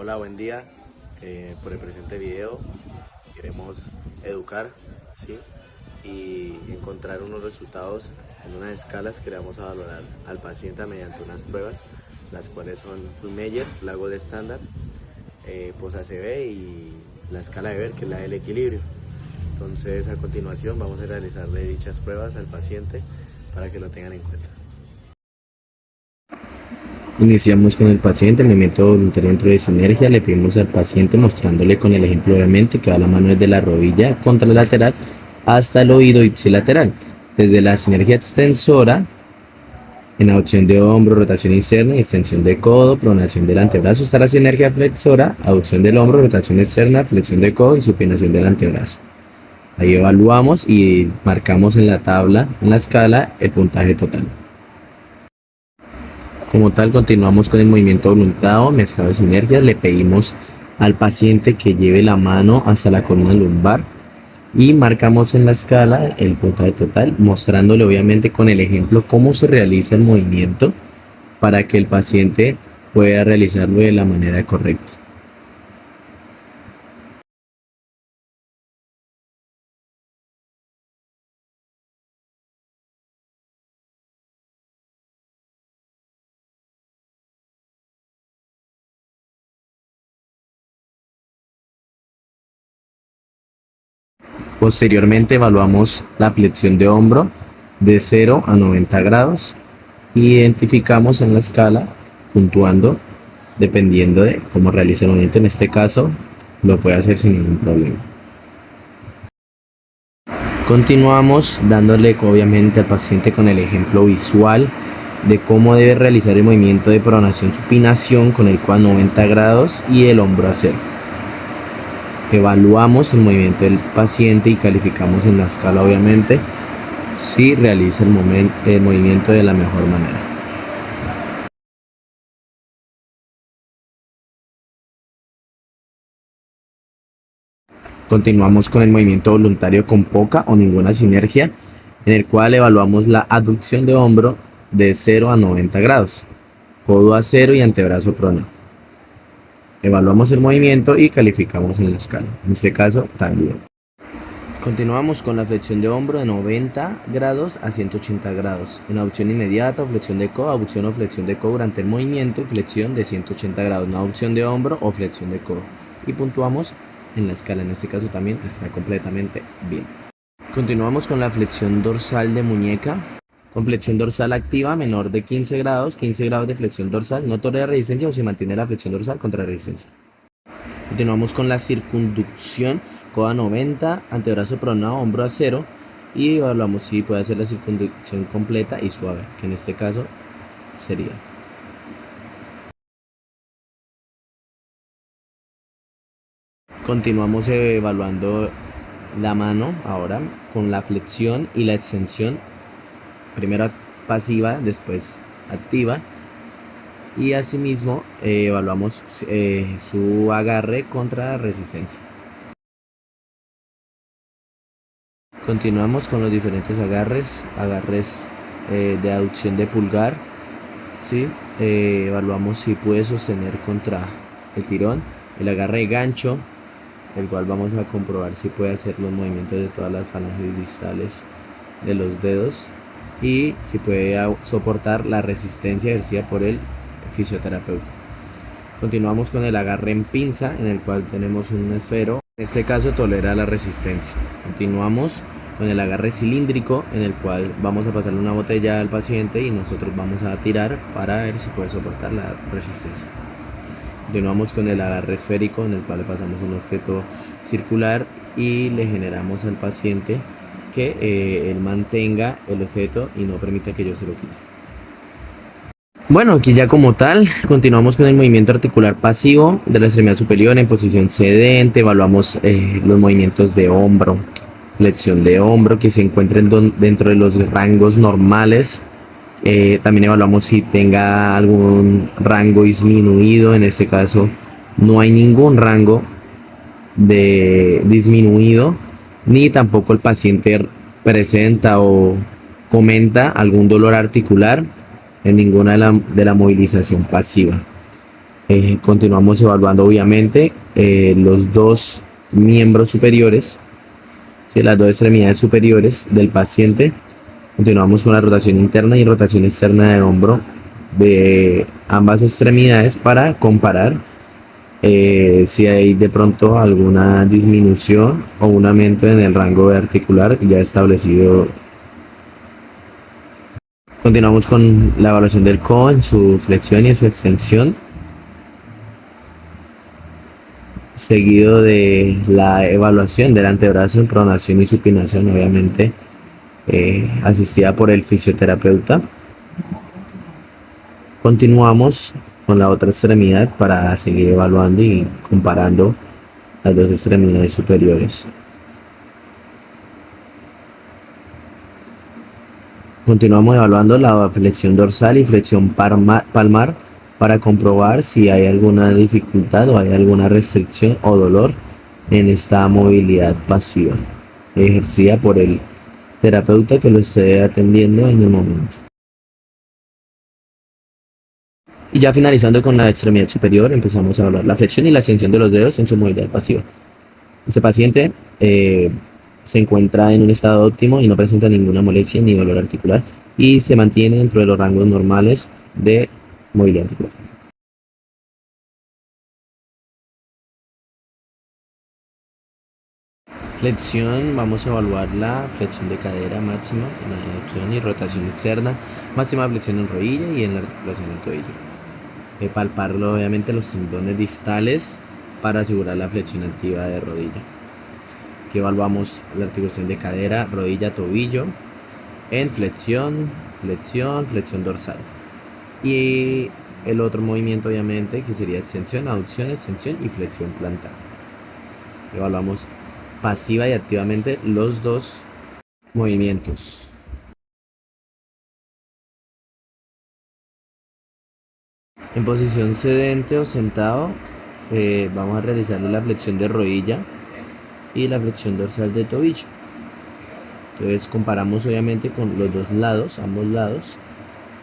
Hola, buen día. Por el presente video queremos educar, ¿sí? Y encontrar unos resultados en unas escalas que le vamos a valorar al paciente mediante unas pruebas, las cuales son Fullmeyer, la Gold Standard, POS-ACB y la escala de Ver, que es la del equilibrio. Entonces, a continuación vamos a realizarle dichas pruebas al paciente para que lo tengan en cuenta. Iniciamos con el paciente, el movimiento voluntario dentro de sinergia. Le pedimos al paciente, mostrándole con el ejemplo obviamente, que va la mano desde la rodilla contralateral hasta el oído ipsilateral. Desde la sinergia extensora, en la opción de hombro, rotación interna, extensión de codo, pronación del antebrazo, hasta la sinergia flexora, abducción del hombro, rotación externa, flexión de codo y supinación del antebrazo. Ahí evaluamos y marcamos en la tabla, en la escala, el puntaje total. Como tal, continuamos con el movimiento voluntario mezclado de sinergias. Le pedimos al paciente que lleve la mano hasta la columna lumbar y marcamos en la escala el puntaje total, mostrándole obviamente con el ejemplo cómo se realiza el movimiento para que el paciente pueda realizarlo de la manera correcta. Posteriormente evaluamos la flexión de hombro de 0 a 90 grados y identificamos en la escala puntuando dependiendo de cómo realice el movimiento. En este caso lo puede hacer sin ningún problema. Continuamos dándole obviamente al paciente con el ejemplo visual de cómo debe realizar el movimiento de pronación supinación con el cual 90 grados y el hombro a 0. Evaluamos el movimiento del paciente y calificamos en la escala obviamente si realiza el movimiento de la mejor manera. Continuamos con el movimiento voluntario con poca o ninguna sinergia, en el cual evaluamos la abducción de hombro de 0 a 90 grados, codo a 0 y antebrazo pronado. Evaluamos el movimiento y calificamos en la escala, en este caso también. Continuamos con la flexión de hombro de 90 grados a 180 grados, en abducción inmediata o flexión de codo, abducción o flexión de codo durante el movimiento y flexión de 180 grados, no abducción de hombro o flexión de codo. Y puntuamos en la escala, en este caso también está completamente bien. Continuamos con la flexión dorsal de muñeca, con flexión dorsal activa menor de 15 grados de flexión dorsal, no tolera resistencia o se mantiene la flexión dorsal contra resistencia. Continuamos con la circunducción, codo a 90, antebrazo pronado, hombro a 0 y evaluamos si puede hacer la circunducción completa y suave, que en este caso sería. Continuamos evaluando la mano ahora con la flexión y la extensión, primero pasiva, después activa, y asimismo evaluamos su agarre contra resistencia. Continuamos con los diferentes agarres de aducción de pulgar, ¿sí? Evaluamos si puede sostener contra el tirón, el agarre de gancho, el cual vamos a comprobar si puede hacer los movimientos de todas las falanges distales de los dedos y si puede soportar la resistencia ejercida por el fisioterapeuta. Continuamos con el agarre en pinza, en el cual tenemos un esfero, en este caso tolera la resistencia. Continuamos con el agarre cilíndrico, en el cual vamos a pasarle una botella al paciente y nosotros vamos a tirar para ver si puede soportar la resistencia. Continuamos con el agarre esférico, en el cual le pasamos un objeto circular y le generamos al paciente que él mantenga el objeto y no permita que yo se lo quite. Bueno, aquí ya como tal, continuamos con el movimiento articular pasivo de la extremidad superior en posición sedente. Evaluamos los movimientos de hombro, flexión de hombro que se encuentren dentro de los rangos normales. También evaluamos si tenga algún rango disminuido. En este caso no hay ningún rango de disminuido, ni tampoco el paciente presenta o comenta algún dolor articular en ninguna de la movilización pasiva. Continuamos evaluando obviamente los dos miembros superiores, ¿sí? Las dos extremidades superiores del paciente. Continuamos con la rotación interna y rotación externa de hombro de ambas extremidades para comparar si hay de pronto alguna disminución o un aumento en el rango articular ya establecido. Continuamos con la evaluación del codo en su flexión y en su extensión, seguido de la evaluación del antebrazo en pronación y supinación, obviamente asistida por el fisioterapeuta. Continuamos con la otra extremidad para seguir evaluando y comparando las dos extremidades superiores. Continuamos evaluando la flexión dorsal y flexión palmar para comprobar si hay alguna dificultad o hay alguna restricción o dolor en esta movilidad pasiva ejercida por el terapeuta que lo esté atendiendo en el momento. Y ya finalizando con la extremidad superior, empezamos a evaluar la flexión y la extensión de los dedos en su movilidad pasiva. Este paciente se encuentra en un estado óptimo y no presenta ninguna molestia ni dolor articular y se mantiene dentro de los rangos normales de movilidad articular. Flexión, vamos a evaluar la flexión de cadera máxima, la adducción y rotación externa, máxima flexión en rodilla y en la articulación del tobillo. Palparlo obviamente los tendones distales para asegurar la flexión activa de rodilla. Aquí evaluamos la articulación de cadera, rodilla, tobillo en flexión, flexión, flexión dorsal. Y el otro movimiento obviamente que sería extensión, aducción, extensión y flexión plantar. Evaluamos pasiva y activamente los dos movimientos. En posición sedente o sentado vamos a realizar la flexión de rodilla y la flexión dorsal de tobillo. Entonces comparamos obviamente con los dos lados, ambos lados,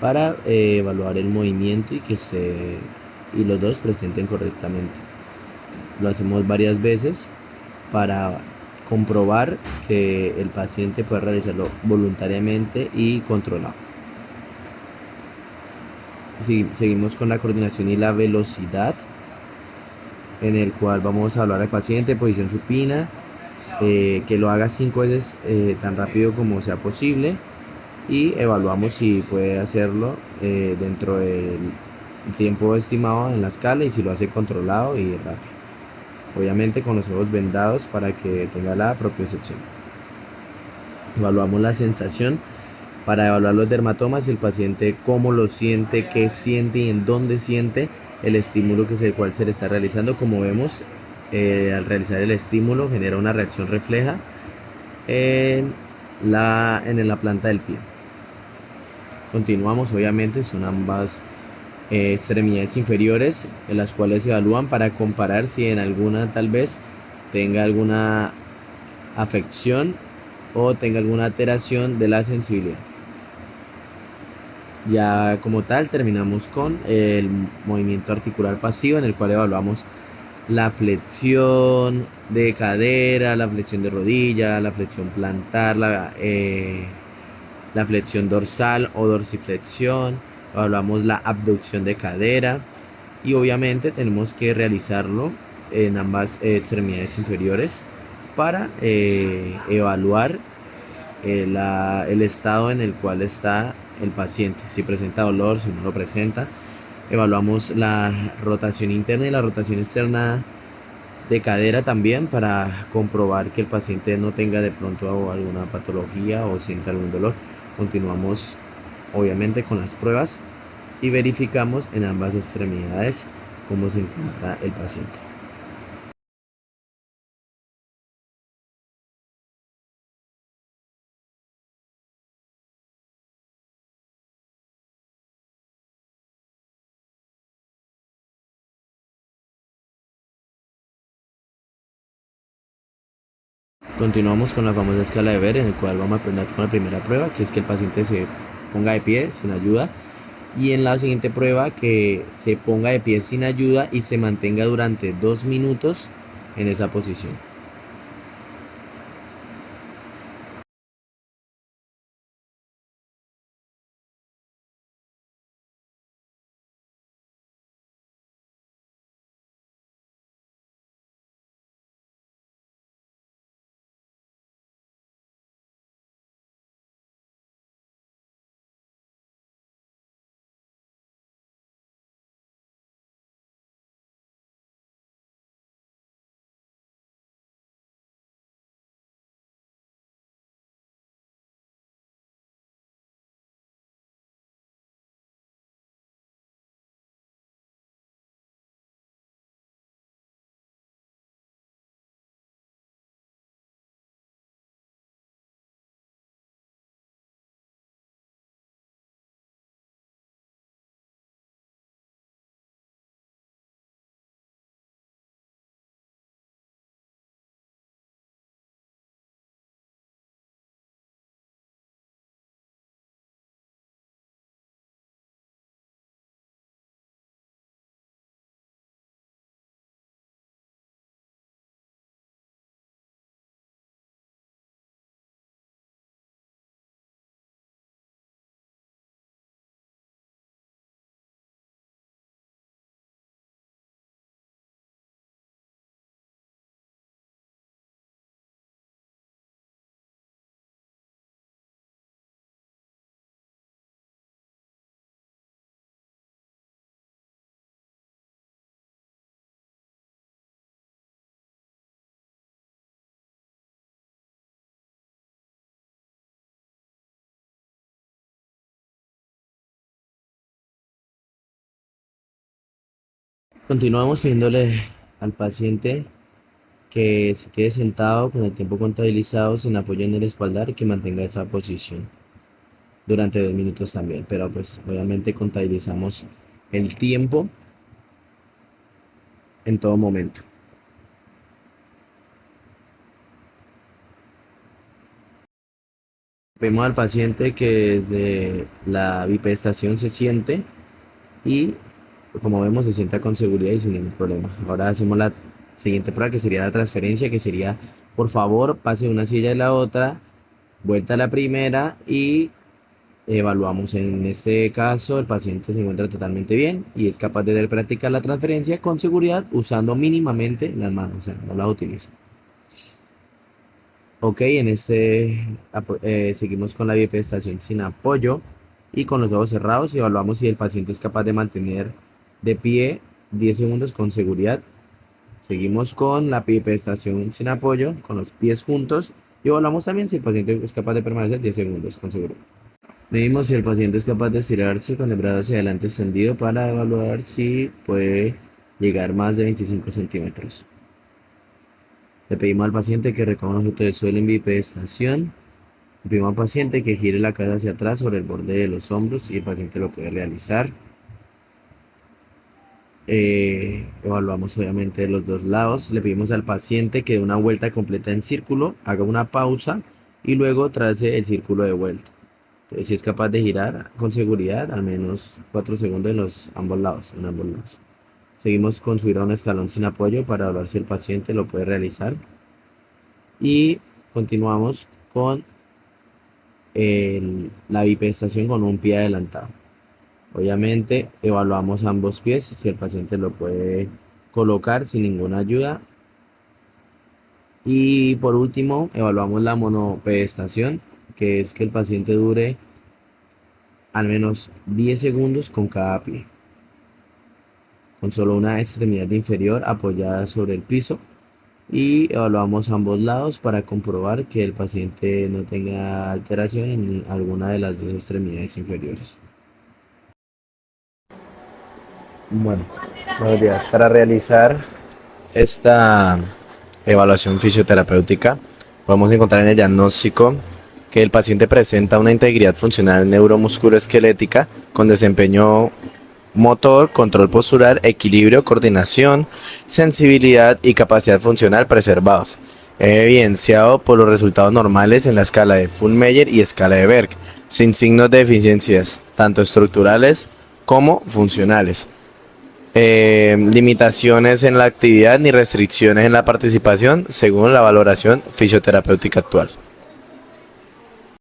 para evaluar el movimiento y los dos presenten correctamente. Lo hacemos varias veces para comprobar que el paciente puede realizarlo voluntariamente y controlado. Seguimos con la coordinación y la velocidad, en el cual vamos a hablar al paciente posición supina, que lo haga 5 veces tan rápido como sea posible y evaluamos si puede hacerlo dentro del tiempo estimado en la escala y si lo hace controlado y rápido. Obviamente con los ojos vendados para que tenga la propiocepción. Evaluamos la sensación para evaluar los dermatomas, el paciente cómo lo siente, qué siente y en dónde siente el estímulo cual se le está realizando. Como vemos, al realizar el estímulo genera una reacción refleja en la planta del pie. Continuamos, obviamente son ambas extremidades inferiores en las cuales se evalúan para comparar si en alguna tal vez tenga alguna afección o tenga alguna alteración de la sensibilidad. Ya como tal terminamos con el movimiento articular pasivo, en el cual evaluamos la flexión de cadera, la flexión de rodilla, la flexión plantar, la flexión dorsal o dorsiflexión, evaluamos la abducción de cadera y obviamente tenemos que realizarlo en ambas extremidades inferiores para evaluar el estado en el cual está el paciente, si presenta dolor, si no lo presenta. Evaluamos la rotación interna y la rotación externa de cadera también para comprobar que el paciente no tenga de pronto alguna patología o sienta algún dolor. Continuamos obviamente con las pruebas y verificamos en ambas extremidades cómo se encuentra el paciente. Continuamos con la famosa escala de Ver, en el cual vamos a aprender con la primera prueba, que es que el paciente se ponga de pie sin ayuda Y en la siguiente prueba que se ponga de pie sin ayuda y se mantenga durante 2 minutos en esa posición. Continuamos pidiéndole al paciente que se quede sentado con el tiempo contabilizado sin apoyo en el espaldar y que mantenga esa posición durante 2 minutos también. Pero pues obviamente contabilizamos el tiempo en todo momento. Vemos al paciente que desde la bipedestación se siente y como vemos se sienta con seguridad y sin ningún problema. Ahora hacemos la siguiente prueba que sería la transferencia, que sería por favor pase de una silla a la otra, vuelta a la primera y evaluamos. En este caso el paciente se encuentra totalmente bien y es capaz de practicar la transferencia con seguridad usando mínimamente las manos, o sea, no las utiliza. Ok, en seguimos con la bipedestación sin apoyo y con los ojos cerrados y evaluamos si el paciente es capaz de mantener de pie 10 segundos con seguridad. Seguimos con la bipedestación sin apoyo, con los pies juntos y evaluamos también si el paciente es capaz de permanecer 10 segundos con seguridad. Medimos si el paciente es capaz de estirarse con el brazo hacia adelante extendido para evaluar si puede llegar más de 25 centímetros. Le pedimos al paciente que recoja un objeto de suelo en bipedestación. Le pedimos al paciente que gire la cabeza hacia atrás sobre el borde de los hombros y el paciente lo puede realizar. Evaluamos obviamente los dos lados. Le pedimos al paciente que dé una vuelta completa en círculo, haga una pausa y luego trace el círculo de vuelta. Entonces, si es capaz de girar con seguridad, al menos 4 segundos en ambos lados. Seguimos con subir a un escalón sin apoyo para evaluar si el paciente lo puede realizar. Y continuamos con la bipedestación con un pie adelantado. Obviamente evaluamos ambos pies si el paciente lo puede colocar sin ninguna ayuda. Y por último evaluamos la monopedestación, que es que el paciente dure al menos 10 segundos con cada pie, con solo una extremidad inferior apoyada sobre el piso. Y evaluamos ambos lados para comprobar que el paciente no tenga alteración en alguna de las dos extremidades inferiores. Bueno, buenos días. Para realizar esta evaluación fisioterapéutica, podemos encontrar en el diagnóstico que el paciente presenta una integridad funcional neuromusculoesquelética con desempeño motor, control postural, equilibrio, coordinación, sensibilidad y capacidad funcional preservados, evidenciado por los resultados normales en la escala de Fullmeyer y escala de Berg, sin signos de deficiencias, tanto estructurales como funcionales. Limitaciones en la actividad ni restricciones en la participación según la valoración fisioterapéutica actual.